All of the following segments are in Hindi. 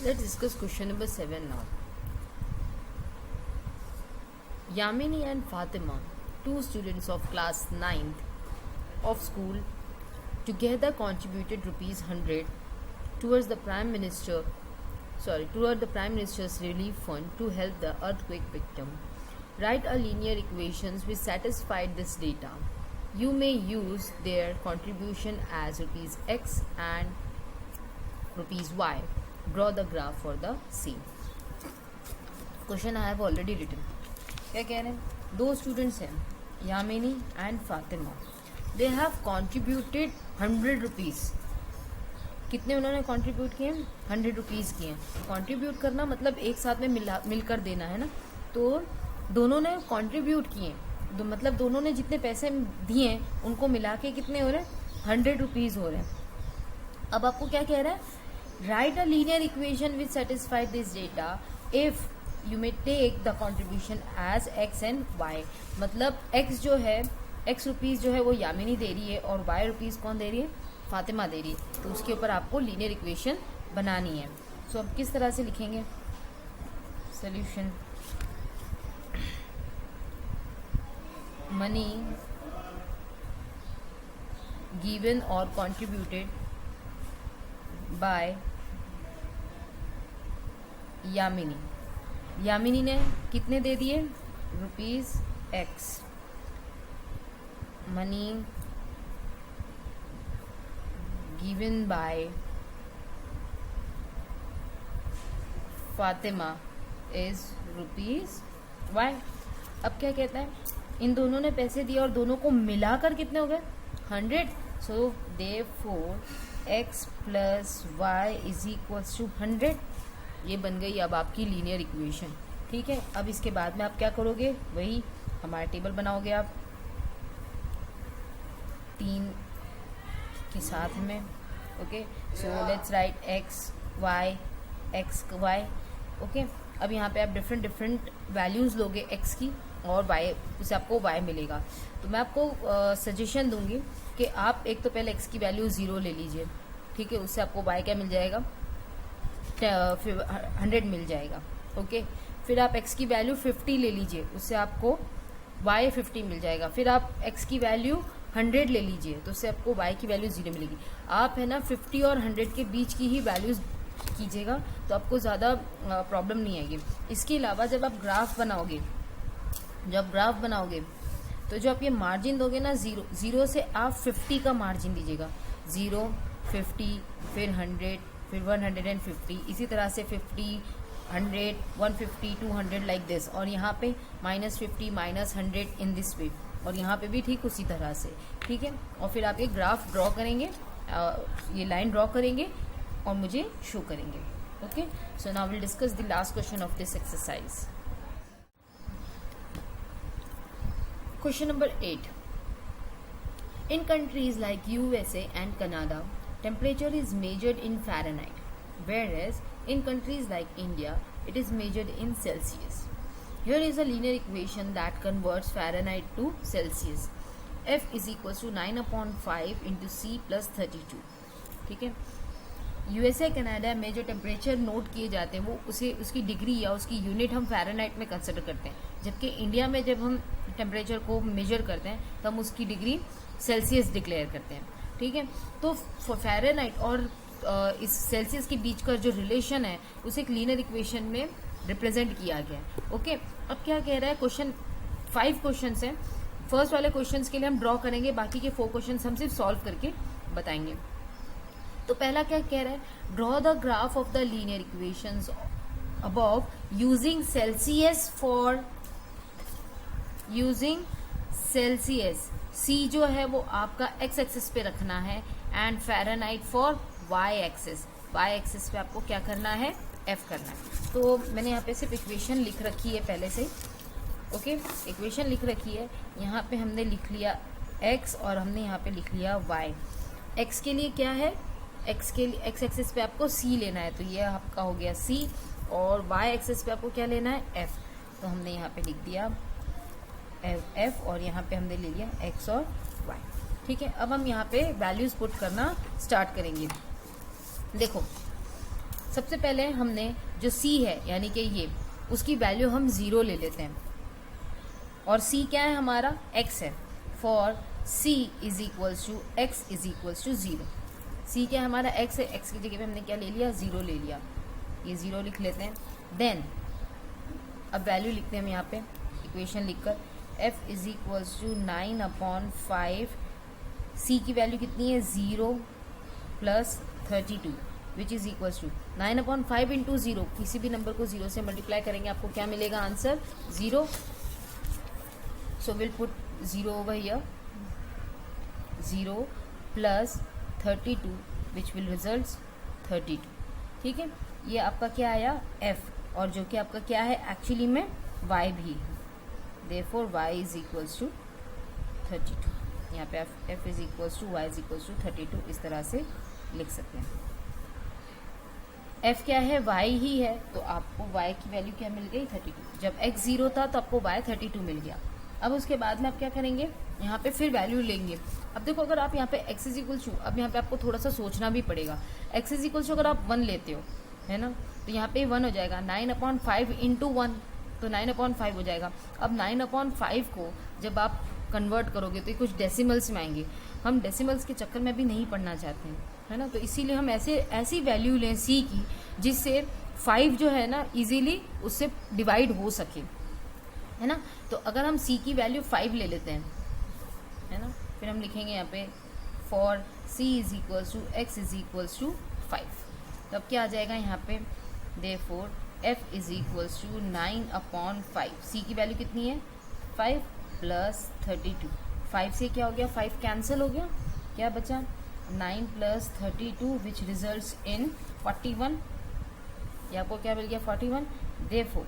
Let's discuss question number 7 now. Yamini and Fatima, two students of class 9th of school, together contributed rupees 100 towards the Prime Minister's relief fund to help the earthquake victim. Write a linear equations which satisfied this data. You may use their contribution as rupees x and rupees y. Draw the graph for the same. Question I have already written. क्या कह रहे हैं? दो स्टूडेंट्स हैं, Yamini and Fatima. They have contributed 100 rupees. कितने उन्होंने कॉन्ट्रीब्यूट किए? 100 रुपीज़ किए. कॉन्ट्रीब्यूट करना मतलब एक साथ में मिलकर देना है ना. तो दोनों ने कॉन्ट्रीब्यूट किए, मतलब दोनों ने जितने पैसे दिए हैं उनको मिला के कितने हो रहे हैं? 100 रुपीज़ हो रहे हैं. अब आपको क्या कह रहा है? Write a linear equation which satisfied this data if you may take the contribution as x and y. मतलब एक्स जो है, एक्स रुपीज़ जो है वो यामिनी दे रही है और वाई रुपीज़ कौन दे रही है? फातिमा दे रही है. तो उसके ऊपर आपको लीनियर इक्वेशन बनानी है. सो अब किस तरह से लिखेंगे सोल्यूशन? मनी गिवन और कॉन्ट्रीब्यूटेड बाय यामिनी. यामिनी ने कितने दे दिए? Rupees x. Money given by Fatima is rupees y. अब क्या कहता है? इन दोनों ने पैसे दिए और दोनों को मिलाकर कितने हो गए? 100. So therefore x plus y is equals to 100. ये बन गई अब आपकी लीनियर इक्वेशन. ठीक है. अब इसके बाद में आप क्या करोगे? वही हमारा टेबल बनाओगे आप 3 के साथ में. Okay. So let's write x y. Okay. अब यहाँ पे आप डिफरेंट वैल्यूज़ लोगे एक्स की और वाई, उससे आपको वाई मिलेगा. तो मैं आपको सजेशन दूंगी कि आप एक तो पहले एक्स की वैल्यू 0 ले लीजिए. ठीक है. उससे आपको वाई क्या मिल जाएगा? 100 मिल जाएगा. ओके. फिर आप x की वैल्यू 50 ले लीजिए, उससे आपको y 50 मिल जाएगा. फिर आप x की वैल्यू 100 ले लीजिए, तो उससे आपको y की वैल्यू 0 मिलेगी. आप है ना 50 और 100 के बीच की ही वैल्यूज कीजिएगा, तो आपको ज़्यादा प्रॉब्लम नहीं आएगी. इसके अलावा जब आप ग्राफ बनाओगे तो जो आप ये मार्जिन दोगे ना, 0 से आप 50 का मार्जिन दीजिएगा. 0, 50, फिर 100, फिर 150, इसी तरह से 50, 100, 150, 200 लाइक दिस. और यहाँ पे -50, -100 इन दिस वे. और यहाँ पे भी ठीक उसी तरह से. ठीक है. और फिर आप ये ग्राफ ड्रॉ करेंगे, ये लाइन ड्रॉ करेंगे और मुझे शो करेंगे. Okay. So now will discuss the last question of this exercise. Question number 8. In countries like USA and Canada, temperature is measured in Fahrenheit, whereas in countries like India, it is measured in Celsius. Here is a linear equation that converts Fahrenheit to Celsius. F is equals to 9/5 into C plus 32. ठीक है. यूएसए कनाडा में जो टेम्परेचर नोट किए जाते हैं वो उसकी डिग्री या उसकी यूनिट हम फ़ारेनहाइट में कंसिडर करते हैं, जबकि इंडिया में जब हम टेम्परेचर को मेजर करते हैं तो हम उसकी डिग्री सेल्सियस डिक्लेयर करते हैं. ठीक है. तो फ़ारेनहाइट और इस सेल्सियस के बीच का जो रिलेशन है उसे एक लीनियर इक्वेशन में रिप्रेजेंट किया गया है. ओके. अब क्या कह रहा है? 5 क्वेश्चन हैं. फर्स्ट वाले क्वेश्चन के लिए हम ड्रॉ करेंगे, बाकी के 4 क्वेश्चन हम सिर्फ सॉल्व करके बताएंगे. तो पहला क्या कह रहा है? Draw the graph of the linear equations above using Celsius. C जो है वो आपका एक्स एक्सिस पे रखना है and Fahrenheit for Y axis. Y axis पे आपको क्या करना है? एफ करना है. तो मैंने यहाँ पे सिर्फ इक्वेशन लिख रखी है पहले से. ओके. इक्वेशन लिख रखी है. यहाँ पे हमने लिख लिया एक्स और हमने यहाँ पे लिख लिया वाई. एक्स के लिए क्या है? एक्स के लिए एक्स एक्सिस पे आपको सी लेना है, तो ये आपका हो गया सी. और वाई एक्सिस पे आपको क्या लेना है? एफ. तो हमने यहाँ पे लिख दिया एफ और यहाँ पे हमने ले लिया एक्स और वाई. ठीक है. अब हम यहाँ पे वैल्यूज पुट करना स्टार्ट करेंगे. देखो सबसे पहले हमने जो c है यानी कि ये, उसकी वैल्यू हम 0 ले लेते हैं, और c क्या है हमारा, x है। For c is equals to x is equals to 0। c क्या है हमारा, x है, x की जगह पे हमने क्या ले लिया, 0 ले लिया, ये 0 लिख लेते हैं। देन अब वैल्यू लिखते हैं हम यहाँ पे इक्वेशन लिखकर, f is equals to 9/5, c की वैल्यू कितनी है, 0 plus 32 which is equals to 9/5 into 0। किसी भी नंबर को 0 से मल्टीप्लाई करेंगे आपको क्या मिलेगा, answer 0। So will put 0 over here, 0 plus 32 which will result 32। ठीक है, ये आपका क्या आया, f, और जो कि आपका क्या है एक्चुअली में y भी है, therefore y is equals to 32। यहाँ पे f is equals to y is equals to 32 इस तरह से लिख सकते हैं। f क्या है, y ही है, तो आपको y की वैल्यू क्या मिल गई, 32। जब x 0 था तो आपको y 32 मिल गया। अब उसके बाद में आप क्या करेंगे, यहाँ पे फिर वैल्यू लेंगे। अब देखो अगर आप यहाँ पे x इज इक्वल टू, अब यहाँ पे आपको थोड़ा सा सोचना भी पड़ेगा, x इज इक्वल टू अगर आप 1 लेते हो, है ना, तो यहाँ पे 1 हो जाएगा, 9/5 इंटू 1, तो 9/5 हो जाएगा। अब 9/5 को जब आप कन्वर्ट करोगे तो ये कुछ डेसिमल्स में आएंगे, हम डेसिमल्स के चक्कर में भी नहीं पढ़ना चाहते हैं, है ना, तो इसीलिए हम ऐसी वैल्यू लें c की जिससे 5 जो है ना इजीली उससे डिवाइड हो सके, है ना। तो अगर हम c की वैल्यू 5 ले लेते हैं, है ना, फिर हम लिखेंगे यहाँ पे for c is equals to x is equals to 5। तो अब क्या आ जाएगा यहाँ पे, therefore f is equals to 9/5, c की वैल्यू कितनी है, 5 प्लस 32। 5 से क्या हो गया, 5 कैंसिल हो गया, क्या बचा, 9 प्लस 32 विच रिजल्ट्स इन 41। ये आपको क्या मिल गया, 41। देयरफॉर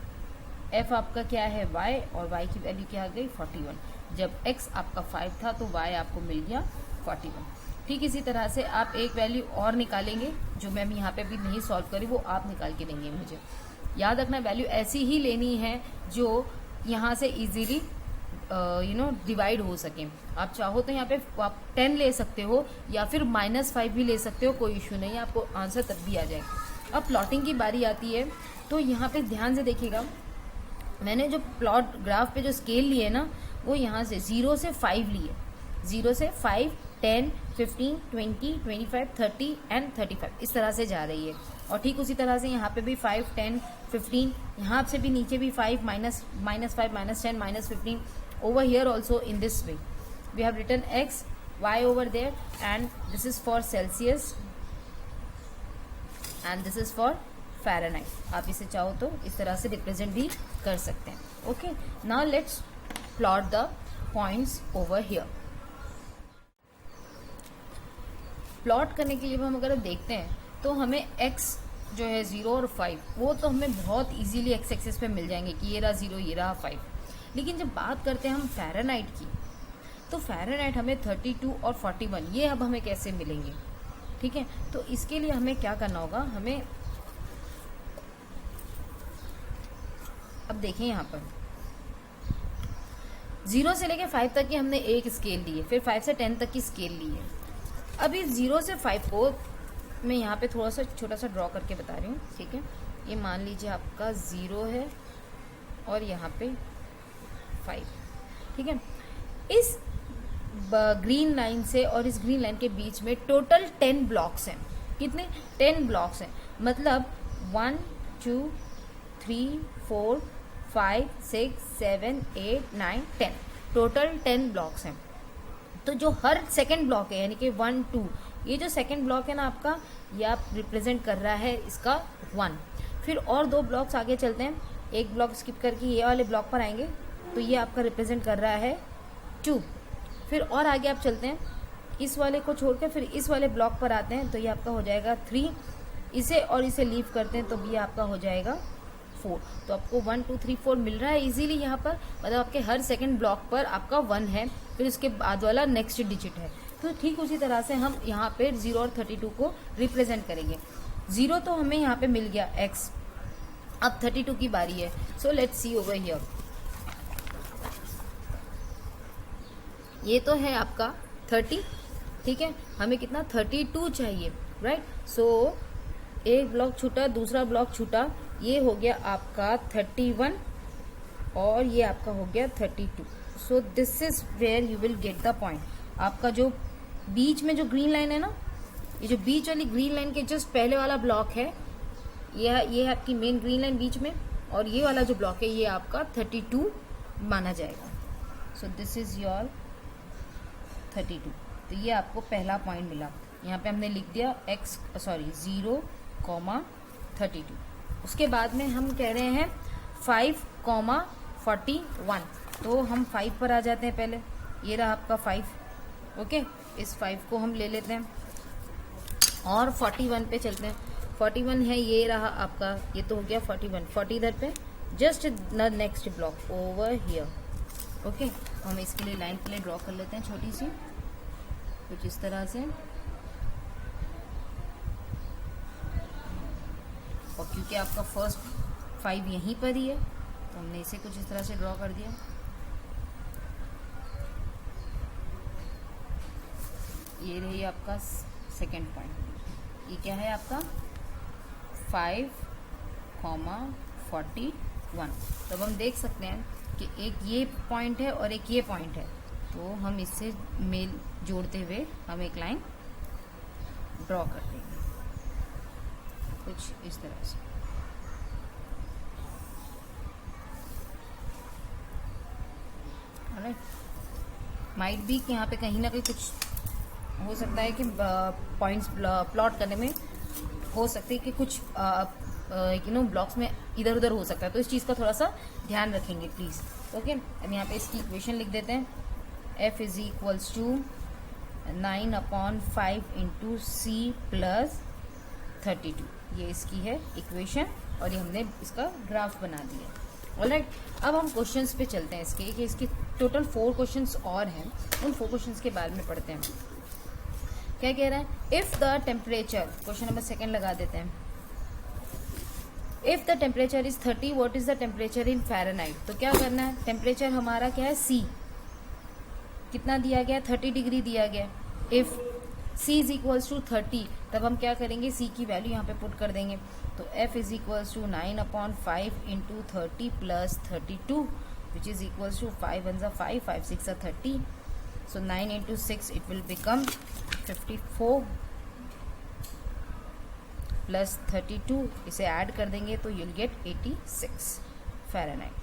f आपका क्या है, y, और y की वैल्यू क्या आ गई, 41। जब x आपका 5 था तो y आपको मिल गया 41। ठीक इसी तरह से आप एक वैल्यू और निकालेंगे, जो मैं यहाँ पे भी नहीं सॉल्व करी, वो आप निकाल के देंगे मुझे। याद रखना वैल्यू ऐसी ही लेनी है जो यहाँ से इजीली डिवाइड हो सके। आप चाहो तो यहाँ पे आप 10 ले सकते हो या फिर -5 भी ले सकते हो, कोई इशू नहीं है, आपको आंसर तब भी आ जाएगा। अब प्लॉटिंग की बारी आती है, तो यहाँ पे ध्यान से देखिएगा, मैंने जो प्लॉट ग्राफ पे जो स्केल लिए ना, वो यहाँ से 0 से 5 लिए, 0 से 5, 10, 15, 20, 25, 30 एंड 35 इस तरह से जा रही है। और ठीक उसी तरह से यहाँ पे भी 5, 10, 15, यहाँ से भी नीचे भी 5, -5, -10, -15, over here also in this way we have written x, y over there, and this is for Celsius and this is for Fahrenheit। आप इसे चाहो तो इस तरह से रिप्रेजेंट भी कर सकते हैं। Okay, now let's plot the points over here. Plot करने के लिए हम अगर देखते हैं तो हमें x जो है 0 और 5 वो तो हमें बहुत इजीली x एक्सिस पे मिल जाएंगे कि ये रहा 0, ये रहा 5। लेकिन जब बात करते हैं हम फ़ारेनहाइट की, तो फ़ारेनहाइट हमें 32 और 41 ये अब हमें कैसे मिलेंगे, ठीक है। तो इसके लिए हमें क्या करना होगा, हमें अब देखें यहाँ पर 0 से लेके 5 तक की हमने एक स्केल ली है, फिर 5 से 10 तक की स्केल ली है। अब इस 0 से 5 को मैं यहाँ पे थोड़ा सा छोटा सा ड्रॉ करके बता रही हूँ, ठीक है। ये मान लीजिए आपका 0 है और यहाँ पे 5, ठीक है। इस ग्रीन लाइन से और इस ग्रीन लाइन के बीच में टोटल 10 ब्लॉक्स हैं। कितने, 10 ब्लॉक्स हैं, मतलब 1, 2, 3, 4, 5, 6, 7, 8, 9, 10 टोटल 10 ब्लॉक्स हैं। तो जो हर सेकंड ब्लॉक है यानी कि 1, 2, ये जो सेकंड ब्लॉक है ना आपका, ये आप रिप्रेजेंट कर रहा है इसका 1। फिर और 2 ब्लॉक्स आगे चलते हैं, एक ब्लॉक स्किप करके ये वाले ब्लॉक पर आएंगे, तो ये आपका रिप्रेजेंट कर रहा है 2। फिर और आगे आप चलते हैं, इस वाले को छोड़कर फिर इस वाले ब्लॉक पर आते हैं, तो ये आपका हो जाएगा 3। इसे और इसे लीव करते हैं तो ये आपका हो जाएगा 4। तो आपको 1, 2, 3, 4 मिल रहा है इजीली यहाँ पर, मतलब आपके हर सेकंड ब्लॉक पर आपका 1 है, फिर उसके बाद वाला नेक्स्ट डिजिट है। तो ठीक उसी तरह से हम यहाँ पे 0 और 32 को रिप्रेजेंट करेंगे। 0 तो हमें यहाँ पे मिल गया x, अब 32 की बारी है। So let's see over here, ये तो है आपका 30, ठीक है। हमें कितना 32 चाहिए, राइट। सो एक ब्लॉक छूटा, दूसरा ब्लॉक छूटा, ये हो गया आपका 31 और ये आपका हो गया 32. So this is where you will get the point. आपका जो बीच में जो ग्रीन लाइन है ना, ये जो बीच वाली ग्रीन लाइन के जस्ट पहले वाला ब्लॉक है, ये है आपकी मेन ग्रीन लाइन बीच में, और ये वाला जो ब्लॉक है ये आपका 32 माना जाएगा. सो दिस इज योर 32. तो ये आपको पहला पॉइंट मिला. यहाँ पे हमने लिख दिया 0,32. उसके बाद में हम कह रहे हैं 5,41. तो हम 5 पर आ जाते हैं पहले. ये रहा आपका 5. ओके, इस 5 को हम ले लेते हैं और 41 पे चलते हैं. 41 है, ये रहा आपका, ये तो हो गया 41. 40 इधर पे, just the next block over here. Okay, हम इसके लिए लाइन प्ले ड्रॉ कर लेते हैं छोटी सी, कुछ इस तरह से. और क्योंकि आपका फर्स्ट 5 यहीं पर ही है तो हमने इसे कुछ इस तरह से ड्रॉ कर दिया. ये रही आपका सेकेंड पॉइंट. ये क्या है आपका 5,41. तो अब हम देख सकते हैं कि एक ये पॉइंट है और एक ये पॉइंट है, तो हम इससे मेल जोड़ते हुए हम एक लाइन ड्रॉ कर देंगे कुछ इस तरह से. माइट बी कि यहाँ पे कहीं ना कहीं कुछ हो सकता है कि पॉइंट्स प्लॉट करने में हो सकते हैं कि कुछ ब्लॉक्स में इधर उधर हो सकता है, तो इस चीज़ का थोड़ा सा ध्यान रखेंगे प्लीज़. ओके, अब यहाँ पे इसकी इक्वेशन लिख देते हैं. F is equals to 9/5 into C plus 32. ये इसकी है इक्वेशन और ये हमने इसका ग्राफ बना दिया. ऑलराइट, अब हम क्वेश्चंस पे चलते हैं इसके, कि इसके टोटल 4 क्वेश्चंस और हैं. उन 4 क्वेश्चंस के बारे में पढ़ते हैं. क्या कह रहा है? If the temperature, question number 2 लगा देते हैं. If the temperature is 30, what is the temperature in Fahrenheit? तो क्या करना है, टेम्परेचर हमारा क्या है C, कितना दिया गया, 30 डिग्री दिया गया. If C is equals to 30, तब हम क्या करेंगे, C की वैल्यू यहाँ पे पुट कर देंगे. तो F is equals to 9/5 into 30 plus 32 which is equals to 5 1 5, 5 6 30. So 9 into 6 it will become 54 plus 32. इसे ऐड कर देंगे तो you'll get 86 फ़ारेनहाइट.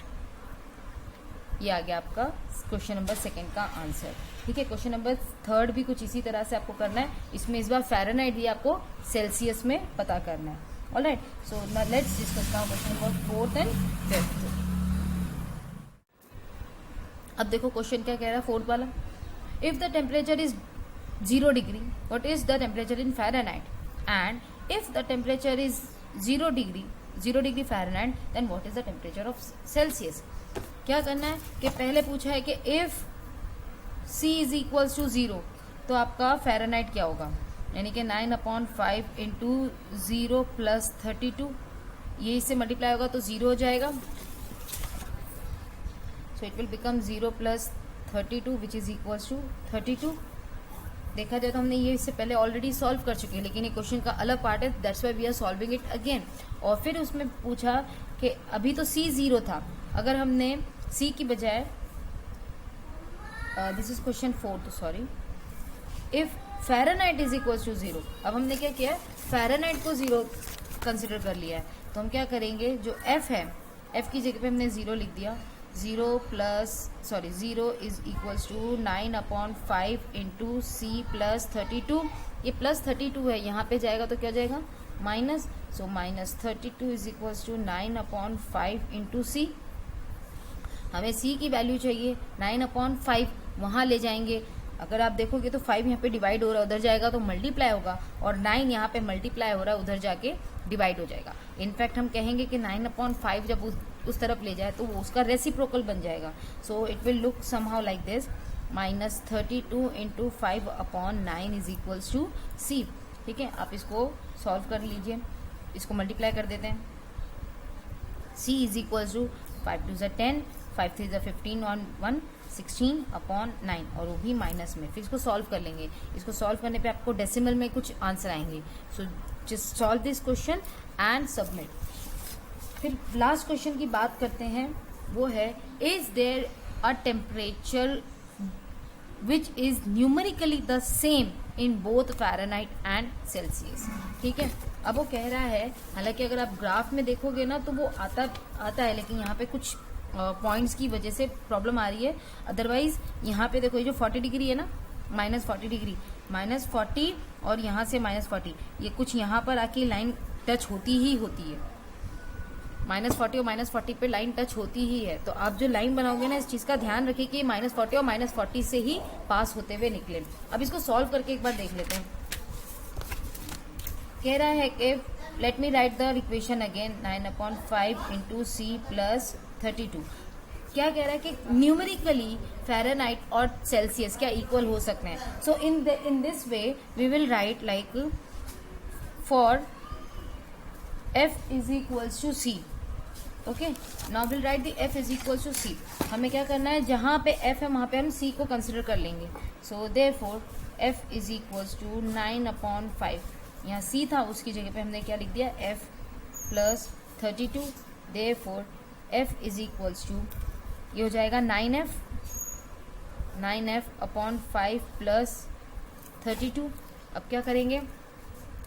ये आ गया आपका क्वेश्चन नंबर 2 का आंसर. ठीक है, क्वेश्चन नंबर 3 भी कुछ इसी तरह से आपको करना है. इसमें इस बार फ़ारेनहाइट भी आपको सेल्सियस में पता करना है. Alright, so now let's discuss now question number 4th and 5th. अब देखो क्वेश्चन क्या कह रहा है 4th वाला. If the temperature is 0 degree, what is the temperature in Fahrenheit? And if the temperature is 0 degree Fahrenheit, then what is the temperature of Celsius? क्या करना है कि पहले पूछा है कि if C is equals to 0, तो आपका Fahrenheit क्या होगा, यानी कि 9/5 इंटू 0 प्लस 32. ये इससे मल्टीप्लाई होगा तो 0 हो जाएगा. So it will become 0 plus 32 which is equals to 32. देखा जाए तो हमने ये इससे पहले ऑलरेडी सॉल्व कर चुके हैं, लेकिन ये क्वेश्चन का अलग पार्ट है, that's why we are solving it again. और फिर उसमें पूछा कि अभी तो C 0 था, अगर हमने C की बजाय दिस इज क्वेश्चन 4, तो sorry, if Fahrenheit is equals to 0. अब हमने क्या किया, फ़ारेनहाइट को 0 कंसिडर कर लिया है, तो हम क्या करेंगे, जो F है, F की जगह पे हमने 0 लिख दिया. 0 is equals to 9/5 into C plus 32. ये प्लस 32 है, यहाँ पे जाएगा तो क्या जाएगा, minus. So minus 32 is equals to 9/5 into C. हमें C की वैल्यू चाहिए 9/5, वहाँ ले जाएंगे. अगर आप देखोगे तो 5 यहाँ पे डिवाइड हो रहा है, उधर जाएगा तो मल्टीप्लाई होगा, और 9 यहाँ पे मल्टीप्लाई हो रहा है, उधर जाके डिवाइड हो जाएगा. इनफैक्ट हम कहेंगे कि 9/5 जब उस तरफ ले जाए तो वो उसका रेसिप्रोकल बन जाएगा. So it will look somehow like this, minus 32 into 5/9 is equals to C. ठीक है, आप इसको सॉल्व कर लीजिए, इसको मल्टीप्लाई कर देते हैं. C इज इक्वल्स टू 5 2 10, 5 3 15 और 1 16/9, और वो भी माइनस में. फिर इसको सॉल्व कर लेंगे. इसको सॉल्व करने पे आपको डेसिमल में कुछ आंसर आएंगे. So just solve this question and submit. फिर लास्ट क्वेश्चन की बात करते हैं, वो है is there a temperature which is numerically the same in both Fahrenheit and Celsius. ठीक है, अब वो कह रहा है, हालांकि अगर आप ग्राफ में देखोगे ना तो वो आता है, लेकिन यहाँ पे कुछ पॉइंट्स की वजह से प्रॉब्लम आ रही है। अदरवाइज यहाँ पे देखो, ये जो 40 डिग्री है ना, -40 डिग्री, -40 और यहाँ से -40, ये कुछ यहाँ पर आके लाइन टच होती ही होती है। -40 और -40 पे लाइन टच होती ही है। तो आप जो लाइन बनाओगे ना, इस चीज़ का ध्यान रखिए कि -40 और -40 से ही पास होते हुए निकले। अब इसको सॉल्व करके एक बार देख लेते हैं। कह रहा है कि let me write the equation again, 9/5 into C plus 32। क्या कह रहा है कि न्यूमेरिकली फ़ारेनहाइट और सेल्सियस क्या इक्वल हो सकते हैं। So in this way we will write like for f is equals to c। Okay, now will write the f is equals to c। हमें क्या करना है, जहाँ पे f है वहाँ पे हम c को कंसिडर कर लेंगे। So therefore f is equals to 9/5, यहाँ c था उसकी जगह पे हमने क्या लिख दिया, f plus 32। Therefore f is equals to, ये हो जाएगा 9f/5 प्लस 32। अब क्या करेंगे,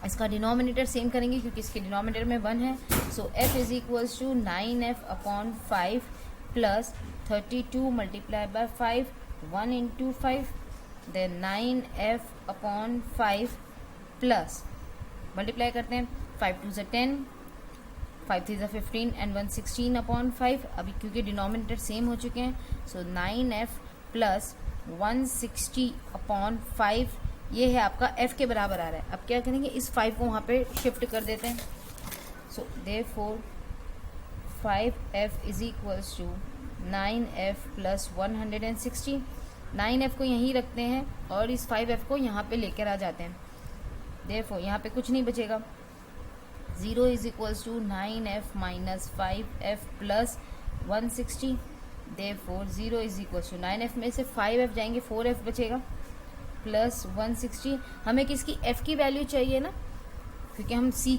इसका डिनोमिनेटर सेम करेंगे क्योंकि इसके डिनोमिनेटर में 1 है। So f is equals to 9f/5 plus 32 multiply by 5, 1 into 5, then 9f/5 plus, multiply करते हैं, 5 2 ज़ा 10, 5 3 ज़ा 15 एंड 1 16/5। अभी क्योंकि डिनोमिनेटर सेम हो चुके हैं, सो 9f प्लस 160/5, ये है आपका f के बराबर आ रहा है। अब क्या करेंगे, इस 5 को वहाँ पे शिफ्ट कर देते हैं। So therefore 5f is equals to 9f plus 160। 9f को यहीं रखते हैं और इस 5f को यहाँ पे लेकर आ जाते हैं। देयरफॉर यहाँ पे कुछ नहीं बचेगा। 0 is equals to 9f minus 5f plus 160। Therefore 0 is equals to 9f में से 5f जाएंगे, 4f बचेगा प्लस 160। हमें किसकी, f की वैल्यू चाहिए ना, क्योंकि हम c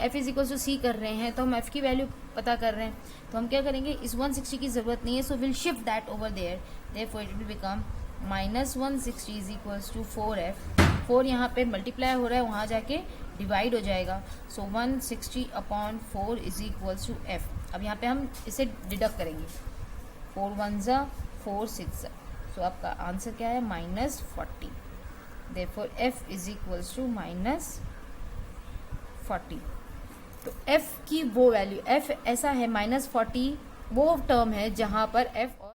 f is equals to c कर रहे हैं, तो हम f की वैल्यू पता कर रहे हैं। तो हम क्या करेंगे, इस 160 की ज़रूरत नहीं है, so will shift that over there. Therefore it will become -160 is equals to 4f। 4 यहाँ पे मल्टीप्लाई हो रहा है, वहाँ जाके डिवाइड हो जाएगा। सो 160/4 इज इक्वल्स टू f। अब यहाँ पे हम इसे डिडक्ट करेंगे, 4 1 ज़ा 4 6 ज़ा, सो आपका आंसर क्या है, -40। Therefore f is equals to -40। तो f की वो वैल्यू, f ऐसा है, -40 वो टर्म है जहाँ पर f और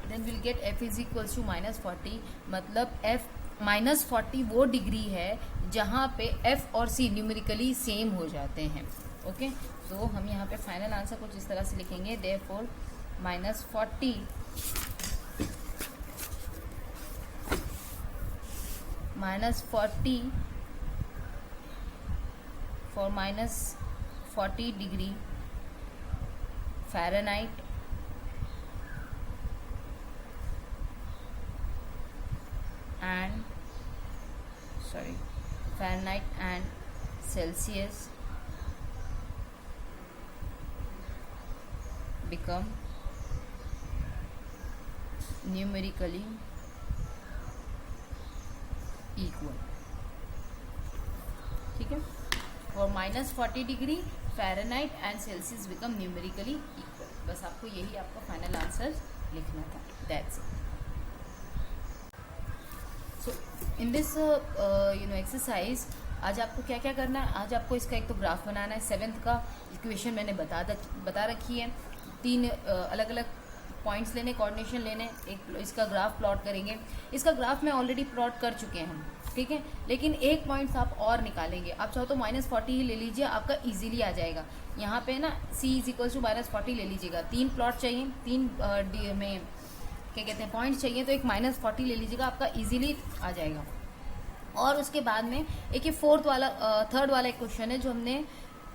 then will get f is equals to -40, मतलब f -40 वो डिग्री है जहाँ पे f और c न्यूमेरिकली सेम हो जाते हैं। ओके, तो हम यहाँ पे फाइनल आंसर कुछ इस तरह से लिखेंगे, therefore -40 for -40 degree Fahrenheit and Celsius become numerically equal। ठीक है, और -40 degree Fahrenheit and Celsius become numerically equal. बस आपको यही आपका फाइनल आंसर लिखना था, that's it. So in this exercise आज आपको क्या क्या करना है, आज आपको इसका एक तो ग्राफ बनाना है। 7th का इक्वेशन मैंने बता रखी है। 3 अलग अलग पॉइंट्स लेने, कोऑर्डिनेशन लेने, एक इसका ग्राफ प्लॉट करेंगे। इसका ग्राफ में ऑलरेडी प्लॉट कर चुके हैं हम, ठीक है, लेकिन एक पॉइंट्स आप और निकालेंगे। आप चाहो तो -40 ही ले लीजिए, आपका इजीली आ जाएगा। यहाँ पे ना c इज इक्वल्स टू -40 ले लीजिएगा। 3 प्लॉट चाहिए, 3 में क्या कहते हैं पॉइंट्स चाहिए, तो एक -40 ले लीजिएगा, आपका इजीली आ जाएगा। और उसके बाद में एक ये थर्ड वाला एक क्वेश्चन है जो हमने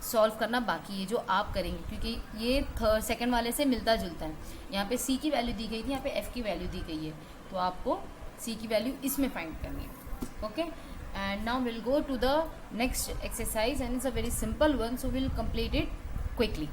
सॉल्व करना बाकी है, जो आप करेंगे, क्योंकि ये सेकंड वाले से मिलता जुलता है। यहाँ पे c की वैल्यू दी गई थी, यहाँ पे f की वैल्यू दी गई है, तो आपको c की वैल्यू इसमें फाइंड करनी है। Okay, And now we'll go to the next exercise, and it's a very simple one, so we'll complete it quickly.